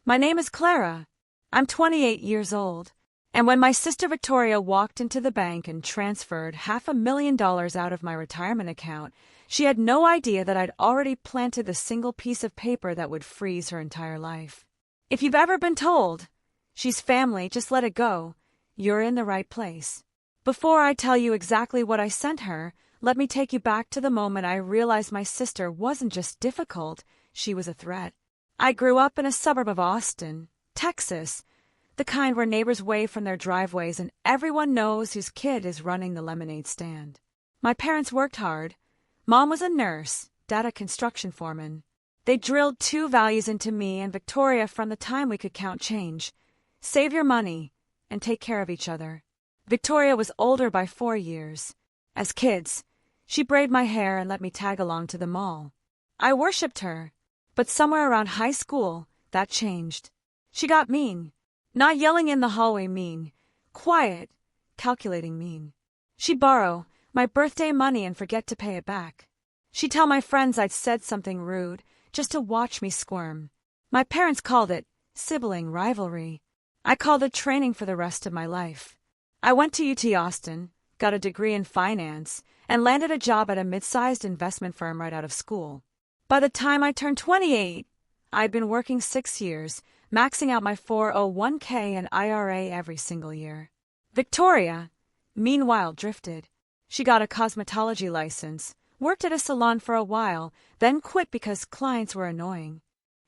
My name is Clara. I'm 28 years old. And when my sister Victoria walked into the bank and transferred $500,000 out of my retirement account, she had no idea that I'd already planted the single piece of paper that would freeze her entire life. If you've ever been told, she's family, just let it go, you're in the right place. Before I tell you exactly what I sent her, let me take you back to the moment I realized my sister wasn't just difficult, she was a threat. I grew up in a suburb of Austin, Texas, the kind where neighbors wave from their driveways and everyone knows whose kid is running the lemonade stand. My parents worked hard. Mom was a nurse, Dad a construction foreman. They drilled two values into me and Victoria from the time we could count change. Save your money and take care of each other. Victoria was older by 4 years. As kids, she braided my hair and let me tag along to the mall. I worshipped her, but somewhere around high school, that changed. She got mean. Not yelling in the hallway mean. Quiet, calculating mean. She'd borrow my birthday money and forget to pay it back. She'd tell my friends I'd said something rude just to watch me squirm. My parents called it sibling rivalry. I called it training for the rest of my life. I went to UT Austin, got a degree in finance, and landed a job at a mid-sized investment firm right out of school. By the time I turned 28, I'd been working 6 years, maxing out my 401k and IRA every single year. Victoria, meanwhile, drifted. She got a cosmetology license, worked at a salon for a while, then quit because clients were annoying.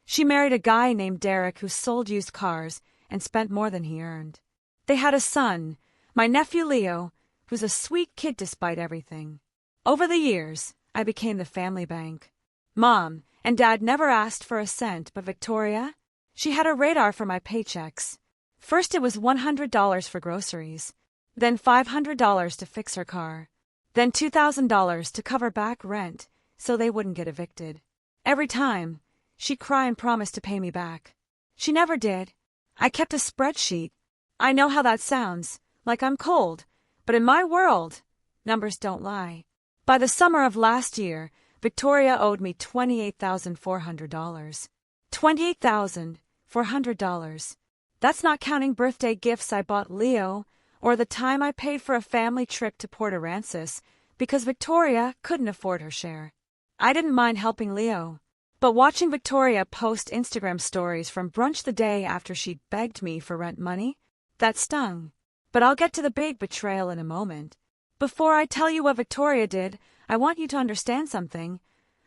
She married a guy named Derek who sold used cars and spent more than he earned. They had a son, my nephew Leo, who's a sweet kid despite everything. Over the years, I became the family bank. Mom and Dad never asked for a cent, but Victoria, she had a radar for my paychecks. First it was $100 for groceries, then $500 to fix her car, then $2,000 to cover back rent so they wouldn't get evicted. Every time, she'd cry and promise to pay me back. She never did. I kept a spreadsheet. I know how that sounds, like I'm cold, but in my world, numbers don't lie. By the summer of last year, Victoria owed me $28,400. $28,400. That's not counting birthday gifts I bought Leo or the time I paid for a family trip to Port Aransas because Victoria couldn't afford her share. I didn't mind helping Leo, but watching Victoria post Instagram stories from brunch the day after she begged me for rent money, that stung. But I'll get to the big betrayal in a moment. Before I tell you what Victoria did, I want you to understand something.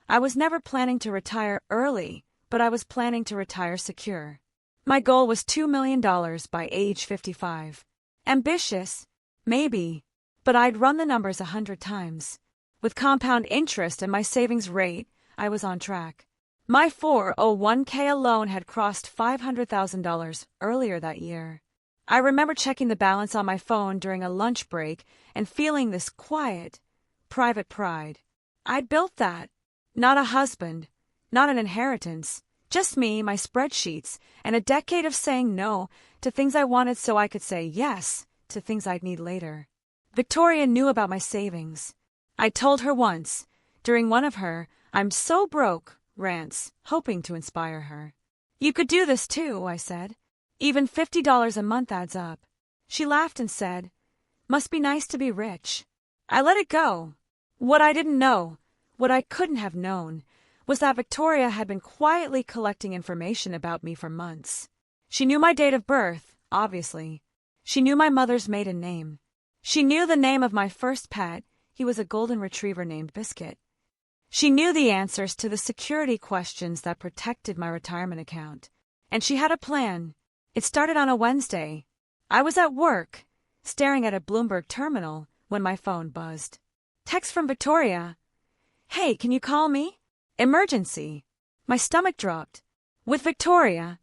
I was never planning to retire early, but I was planning to retire secure. My goal was $2 million by age 55. Ambitious? Maybe. But I'd run the numbers 100 times. With compound interest and my savings rate, I was on track. My 401k alone had crossed $500,000 earlier that year. I remember checking the balance on my phone during a lunch break and feeling this quiet, private pride. I'd built that. Not a husband, not an inheritance, just me, my spreadsheets, and a decade of saying no to things I wanted so I could say yes to things I'd need later. Victoria knew about my savings. I told her once, during one of her "I'm so broke" rants, hoping to inspire her. You could do this too, I said. Even $50 a month adds up. She laughed and said, must be nice to be rich. I let it go. What I didn't know, what I couldn't have known, was that Victoria had been quietly collecting information about me for months. She knew my date of birth, obviously. She knew my mother's maiden name. She knew the name of my first pet. He was a golden retriever named Biscuit. She knew the answers to the security questions that protected my retirement account. And she had a plan. It started on a Wednesday. I was at work, staring at a Bloomberg terminal, when my phone buzzed. Text from Victoria. Hey, can you call me? Emergency. My stomach dropped. With Victoria,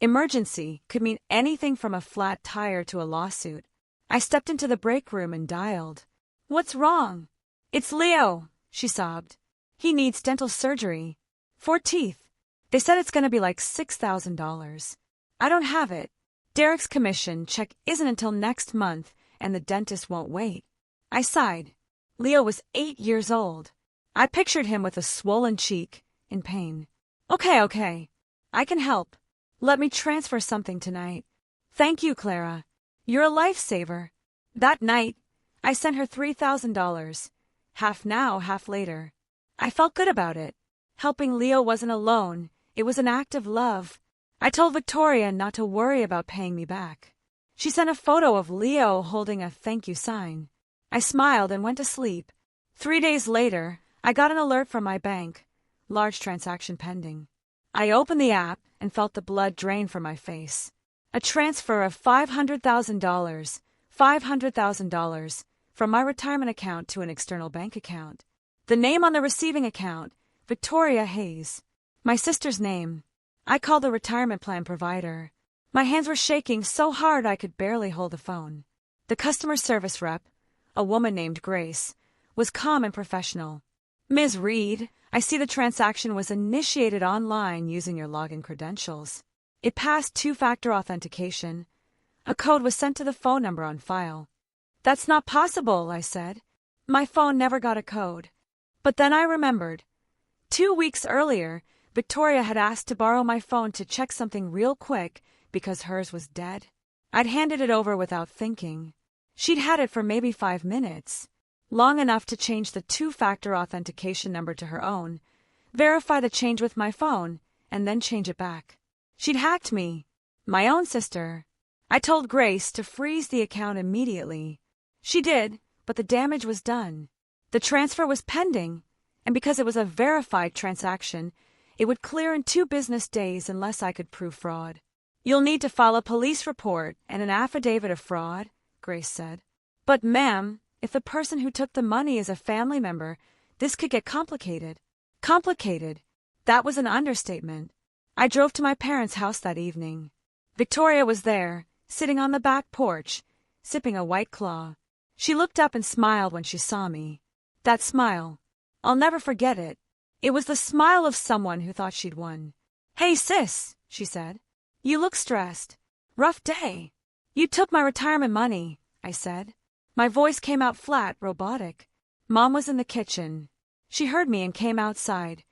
emergency could mean anything from a flat tire to a lawsuit. I stepped into the break room and dialed. What's wrong? It's Leo, she sobbed. He needs dental surgery. 4 teeth. They said it's going to be like $6,000. I don't have it. Derek's commission check isn't until next month, and the dentist won't wait. I sighed. Leo was 8 years old. I pictured him with a swollen cheek, in pain. Okay. I can help. Let me transfer something tonight. Thank you, Clara. You're a lifesaver. That night, I sent her $3,000. Half now, half later. I felt good about it. Helping Leo wasn't a loan. It was an act of love. I told Victoria not to worry about paying me back. She sent a photo of Leo holding a thank you sign. I smiled and went to sleep. 3 days later, I got an alert from my bank. Large transaction pending. I opened the app and felt the blood drain from my face. A transfer of $500,000. $500,000 from my retirement account to an external bank account. The name on the receiving account, Victoria Hayes. My sister's name. I called the retirement plan provider. My hands were shaking so hard I could barely hold the phone. The customer service rep, a woman named Grace, was calm and professional. Ms. Reed, I see the transaction was initiated online using your login credentials. It passed two-factor authentication. A code was sent to the phone number on file. That's not possible, I said. My phone never got a code. But then I remembered. 2 weeks earlier, Victoria had asked to borrow my phone to check something real quick because hers was dead. I'd handed it over without thinking. She'd had it for maybe 5 minutes. Long enough to change the two-factor authentication number to her own, verify the change with my phone, and then change it back. She'd hacked me. My own sister. I told Grace to freeze the account immediately. She did, but the damage was done. The transfer was pending, and because it was a verified transaction, it would clear in 2 business days unless I could prove fraud. You'll need to file a police report and an affidavit of fraud, Grace said. But ma'am, if the person who took the money is a family member, this could get complicated. Complicated. That was an understatement. I drove to my parents' house that evening. Victoria was there, sitting on the back porch, sipping a White Claw. She looked up and smiled when she saw me. That smile. I'll never forget it. It was the smile of someone who thought she'd won. "Hey, sis," she said. "You look stressed. Rough day." "You took my retirement money," I said. My voice came out flat, robotic. Mom was in the kitchen. She heard me and came outside.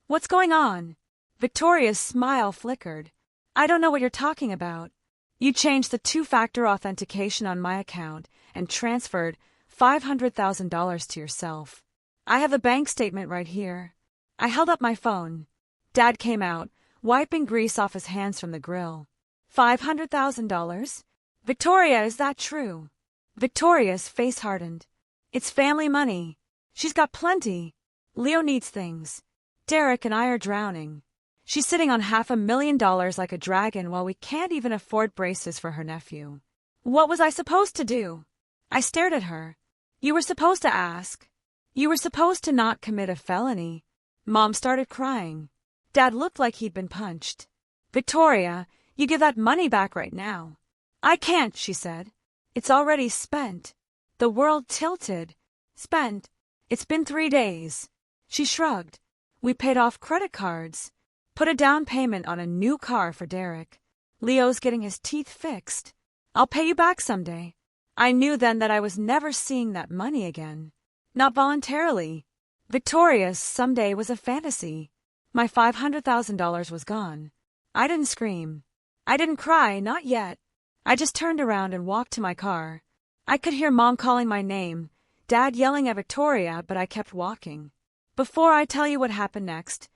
"What's going on?" Victoria's smile flickered. "I don't know what you're talking about. You changed the two-factor authentication on my account and transferred $500,000 to yourself. I have the bank statement right here." I held up my phone. Dad came out, wiping grease off his hands from the grill. $500,000? "Victoria, is that true?" Victoria's face hardened. "It's family money. She's got plenty. Leo needs things. Derek and I are drowning. She's sitting on $500,000 like a dragon while we can't even afford braces for her nephew." What was I supposed to do? I stared at her. "You were supposed to ask. You were supposed to not commit a felony." Mom started crying. Dad looked like he'd been punched. "Victoria, you give that money back right now." "I can't," she said. "It's already spent." The world tilted. "Spent? It's been 3 days." She shrugged. "We paid off credit cards. Put a down payment on a new car for Derek. Leo's getting his teeth fixed. I'll pay you back someday." I knew then that I was never seeing that money again. Not voluntarily. Victoria's someday was a fantasy. My $500,000 was gone. I didn't scream. I didn't cry, not yet. I just turned around and walked to my car. I could hear Mom calling my name, Dad yelling at Victoria, but I kept walking. Before I tell you what happened next,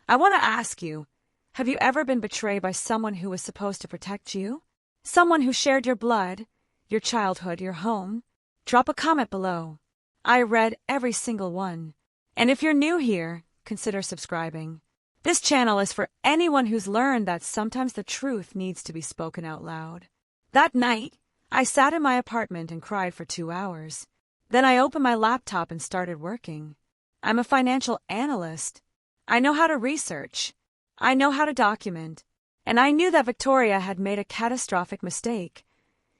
I want to ask you, have you ever been betrayed by someone who was supposed to protect you? Someone who shared your blood, your childhood, your home? Drop a comment below. I read every single one. And if you're new here, consider subscribing. This channel is for anyone who's learned that sometimes the truth needs to be spoken out loud. That night, I sat in my apartment and cried for 2 hours. Then I opened my laptop and started working. I'm a financial analyst. I know how to research. I know how to document. And I knew that Victoria had made a catastrophic mistake.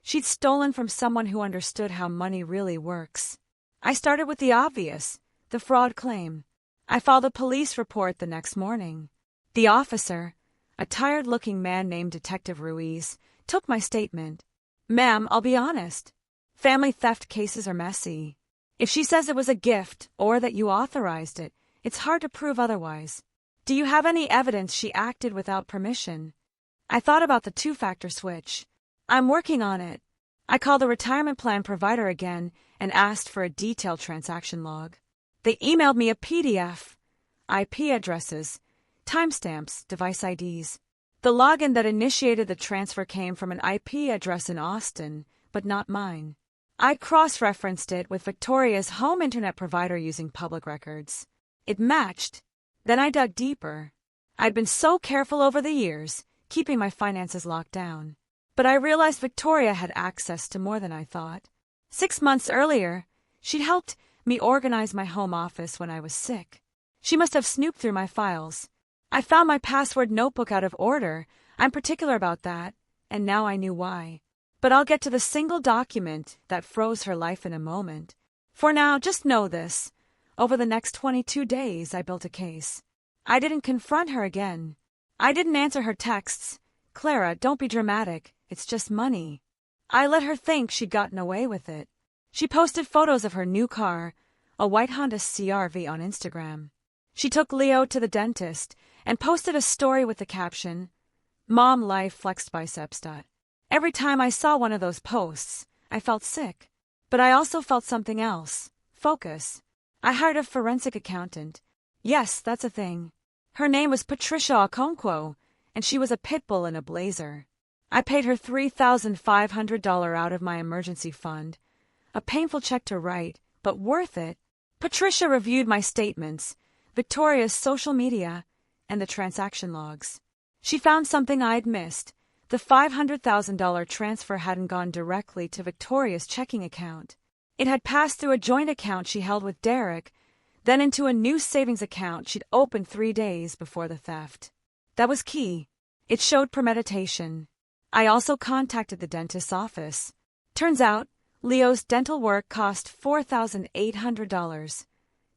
She'd stolen from someone who understood how money really works. I started with the obvious, the fraud claim. I filed a police report the next morning. The officer, a tired-looking man named Detective Ruiz, took my statement. "Ma'am, I'll be honest. Family theft cases are messy. If she says it was a gift or that you authorized it, it's hard to prove otherwise. Do you have any evidence she acted without permission?" I thought about the two-factor switch. I'm working on it. I called the retirement plan provider again and asked for a detailed transaction log. They emailed me a PDF, IP addresses, timestamps, device IDs. The login that initiated the transfer came from an IP address in Austin, but not mine. I cross-referenced it with Victoria's home internet provider using public records. It matched. Then I dug deeper. I'd been so careful over the years, keeping my finances locked down. But I realized Victoria had access to more than I thought. 6 months earlier, she'd helped me organize my home office when I was sick. She must have snooped through my files. I found my password notebook out of order. I'm particular about that, and now I knew why. But I'll get to the single document that froze her life in a moment. For now, just know this. Over the next 22 days, I built a case. I didn't confront her again. I didn't answer her texts. Clara, don't be dramatic. It's just money. I let her think she'd gotten away with it. She posted photos of her new car, a white Honda CR-V, on Instagram. She took Leo to the dentist and posted a story with the caption, "Mom life flexed biceps." Every time I saw one of those posts, I felt sick. But I also felt something else. Focus. I hired a forensic accountant. Yes, that's a thing. Her name was Patricia Okonkwo, and she was a pit bull in a blazer. I paid her $3,500 out of my emergency fund. A painful check to write, but worth it. Patricia reviewed my statements, Victoria's social media, and the transaction logs. She found something I'd missed. The $500,000 transfer hadn't gone directly to Victoria's checking account. It had passed through a joint account she held with Derek, then into a new savings account she'd opened 3 days before the theft. That was key. It showed premeditation. I also contacted the dentist's office. Turns out, Leo's dental work cost $4,800,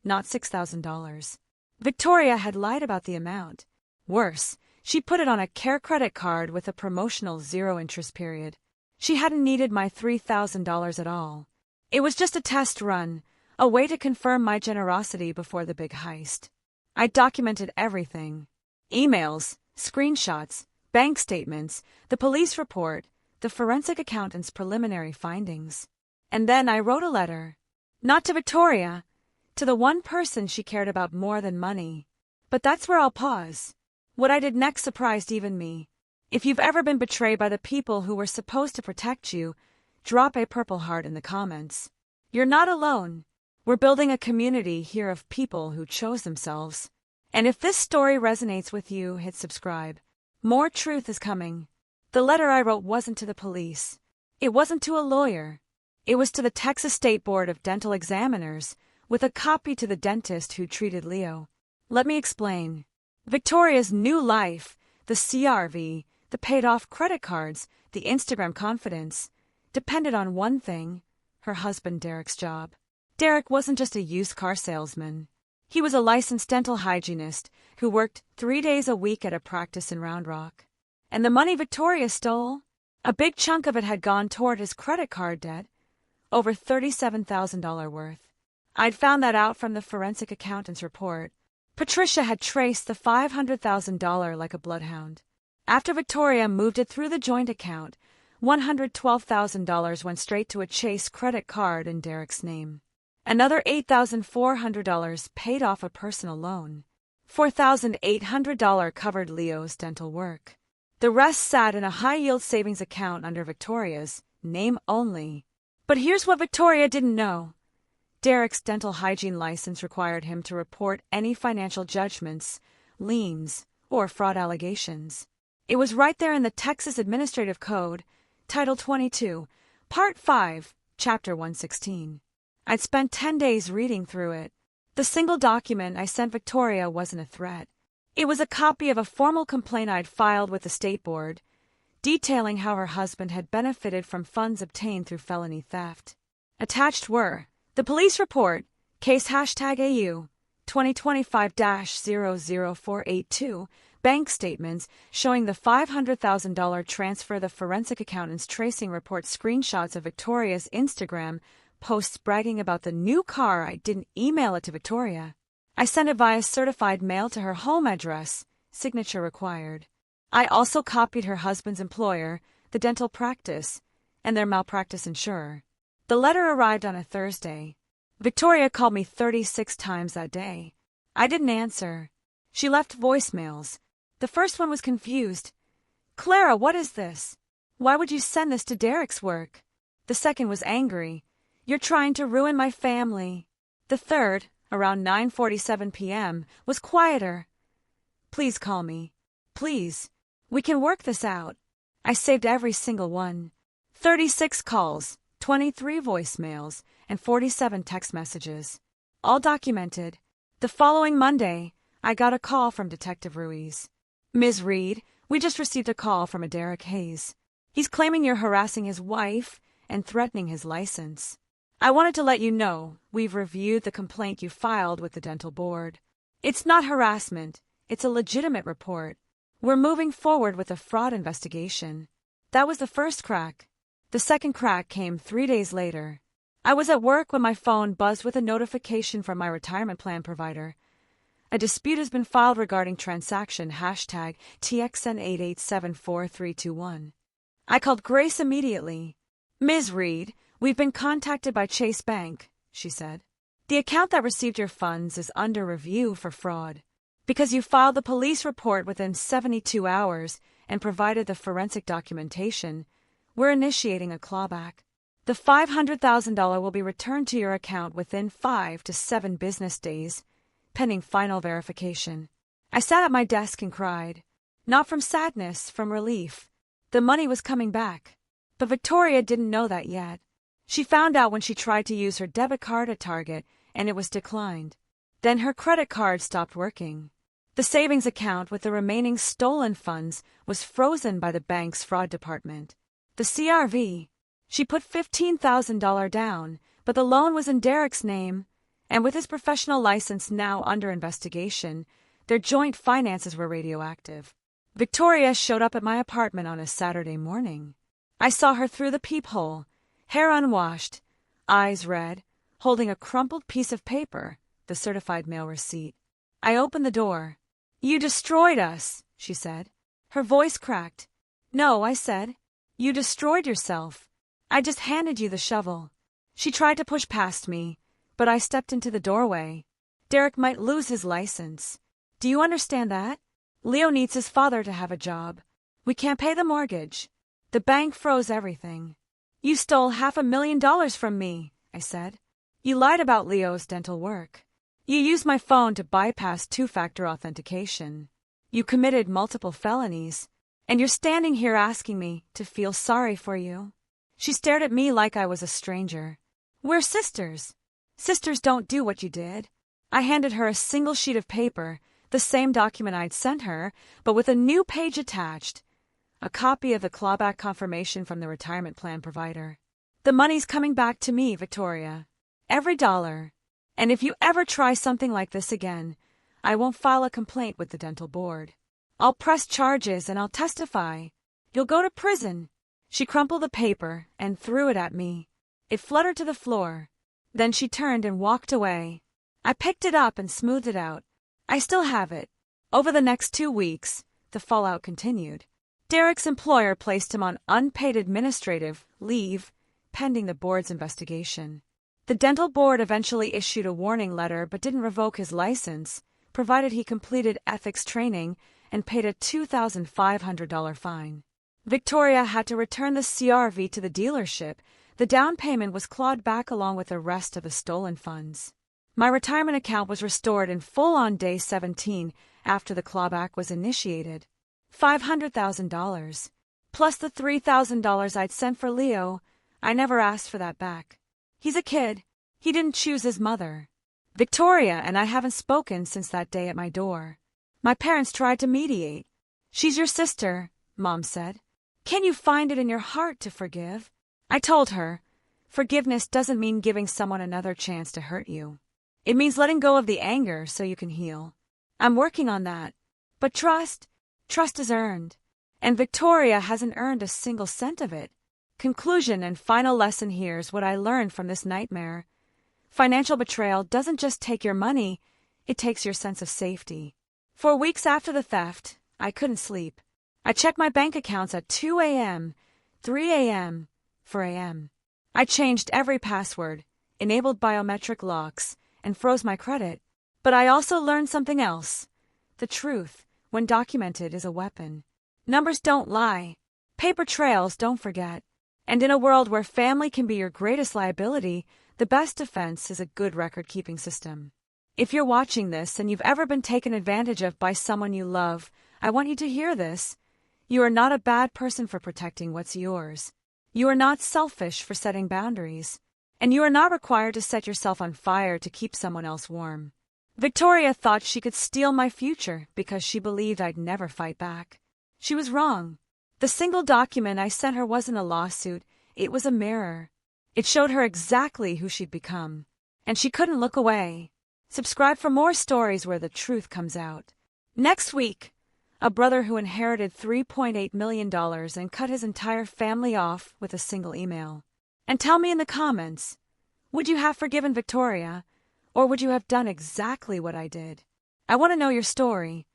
not $6,000. Victoria had lied about the amount. Worse, she put it on a Care credit card with a promotional 0-interest period. She hadn't needed my $3,000 at all. It was just a test run, a way to confirm my generosity before the big heist. I documented everything. Emails, screenshots, bank statements, the police report, the forensic accountant's preliminary findings. And then I wrote a letter. Not to Victoria, to the one person she cared about more than money. But that's where I'll pause. What I did next surprised even me. If you've ever been betrayed by the people who were supposed to protect you, drop a purple heart in the comments. You're not alone. We're building a community here of people who chose themselves. And if this story resonates with you, hit subscribe. More truth is coming. The letter I wrote wasn't to the police. It wasn't to a lawyer. It was to the Texas State Board of Dental Examiners, with a copy to the dentist who treated Leo. Let me explain. Victoria's new life, the CR-V, the paid-off credit cards, the Instagram confidence, depended on one thing: her husband Derek's job. Derek wasn't just a used car salesman. He was a licensed dental hygienist who worked 3 days a week at a practice in Round Rock. And the money Victoria stole? A big chunk of it had gone toward his credit card debt, over $37,000 worth. I'd found that out from the forensic accountant's report. Patricia had traced the $500,000 like a bloodhound. After Victoria moved it through the joint account, $112,000 went straight to a Chase credit card in Derek's name. Another $8,400 paid off a personal loan. $4,800 covered Leo's dental work. The rest sat in a high-yield savings account under Victoria's name only. But here's what Victoria didn't know. Derek's dental hygiene license required him to report any financial judgments, liens, or fraud allegations. It was right there in the Texas Administrative Code, Title 22, Part 5, Chapter 116. I'd spent 10 days reading through it. The single document I sent Victoria wasn't a threat. It was a copy of a formal complaint I'd filed with the state board, detailing how her husband had benefited from funds obtained through felony theft. Attached were the police report, case #AU, 2025-00482, bank statements showing the $500,000 transfer, the forensic accountant's tracing report, screenshots of Victoria's Instagram posts bragging about the new car. I didn't email it to Victoria. I sent it via certified mail to her home address, signature required. I also copied her husband's employer, the dental practice, and their malpractice insurer. The letter arrived on a Thursday. Victoria called me 36 times that day. I didn't answer. She left voicemails. The first one was confused. "Clara, what is this? Why would you send this to Derek's work?" The second was angry. "You're trying to ruin my family." The third, around 9:47 p.m., was quieter. "Please call me. Please. We can work this out." I saved every single one. 36 calls, 23 voicemails, and 47 text messages. All documented. The following Monday, I got a call from Detective Ruiz. "Ms. Reed, we just received a call from a Derek Hayes. He's claiming you're harassing his wife and threatening his license. I wanted to let you know we've reviewed the complaint you filed with the dental board. It's not harassment. It's a legitimate report. We're moving forward with a fraud investigation." That was the first crack. The second crack came 3 days later. I was at work when my phone buzzed with a notification from my retirement plan provider. "A dispute has been filed regarding transaction #TXN88743321. I called Grace immediately. "Ms. Reed, we've been contacted by Chase Bank," she said. "The account that received your funds is under review for fraud. Because you filed the police report within 72 hours and provided the forensic documentation, we're initiating a clawback. The $500,000 will be returned to your account within 5 to 7 business days, pending final verification." I sat at my desk and cried. Not from sadness, from relief. The money was coming back. But Victoria didn't know that yet. She found out when she tried to use her debit card at Target, and it was declined. Then her credit card stopped working. The savings account with the remaining stolen funds was frozen by the bank's fraud department. The CRV. She put $15,000 down, but the loan was in Derek's name, and with his professional license now under investigation, their joint finances were radioactive. Victoria showed up at my apartment on a Saturday morning. I saw her through the peephole, hair unwashed, eyes red, holding a crumpled piece of paper, the certified mail receipt. I opened the door. "You destroyed us," she said. Her voice cracked. "No," I said. "You destroyed yourself. I just handed you the shovel." She tried to push past me, but I stepped into the doorway. "Derek might lose his license. Do you understand that? Leo needs his father to have a job. We can't pay the mortgage. The bank froze everything." "You stole $500,000 from me," I said. "You lied about Leo's dental work. You used my phone to bypass two-factor authentication. You committed multiple felonies, and you're standing here asking me to feel sorry for you." She stared at me like I was a stranger. "We're sisters. Sisters don't do what you did." I handed her a single sheet of paper, the same document I'd sent her, but with a new page attached. A copy of the clawback confirmation from the retirement plan provider. "The money's coming back to me, Victoria. Every dollar. And if you ever try something like this again, I won't file a complaint with the dental board. I'll press charges and I'll testify. You'll go to prison." She crumpled the paper and threw it at me. It fluttered to the floor. Then she turned and walked away. I picked it up and smoothed it out. I still have it. Over the next 2 weeks, the fallout continued. Derek's employer placed him on unpaid administrative leave, pending the board's investigation. The dental board eventually issued a warning letter but didn't revoke his license, provided he completed ethics training and paid a $2,500 fine. Victoria had to return the CRV to the dealership. The down payment was clawed back along with the rest of the stolen funds. My retirement account was restored in full on day 17 after the clawback was initiated. $500,000, plus the $3,000 I'd sent for Leo. I never asked for that back. He's a kid. He didn't choose his mother. Victoria and I haven't spoken since that day at my door. My parents tried to mediate. "She's your sister," Mom said. "Can you find it in your heart to forgive?" I told her, forgiveness doesn't mean giving someone another chance to hurt you. It means letting go of the anger so you can heal. I'm working on that. But trust is earned. And Victoria hasn't earned a single cent of it. Conclusion and final lesson here's what I learned from this nightmare. Financial betrayal doesn't just take your money, it takes your sense of safety. For weeks after the theft, I couldn't sleep. I checked my bank accounts at 2 a.m., 3 a.m., 4 a.m. I changed every password, enabled biometric locks, and froze my credit. But I also learned something else. The truth, when documented, is a weapon. Numbers don't lie. Paper trails don't forget. And in a world where family can be your greatest liability, the best defense is a good record-keeping system. If you're watching this and you've ever been taken advantage of by someone you love, I want you to hear this. You are not a bad person for protecting what's yours. You are not selfish for setting boundaries. And you are not required to set yourself on fire to keep someone else warm. Victoria thought she could steal my future because she believed I'd never fight back. She was wrong. The single document I sent her wasn't a lawsuit, it was a mirror. It showed her exactly who she'd become. And she couldn't look away. Subscribe for more stories where the truth comes out. Next week, a brother who inherited $3.8 million and cut his entire family off with a single email. And tell me in the comments, would you have forgiven Victoria, or would you have done exactly what I did? I want to know your story.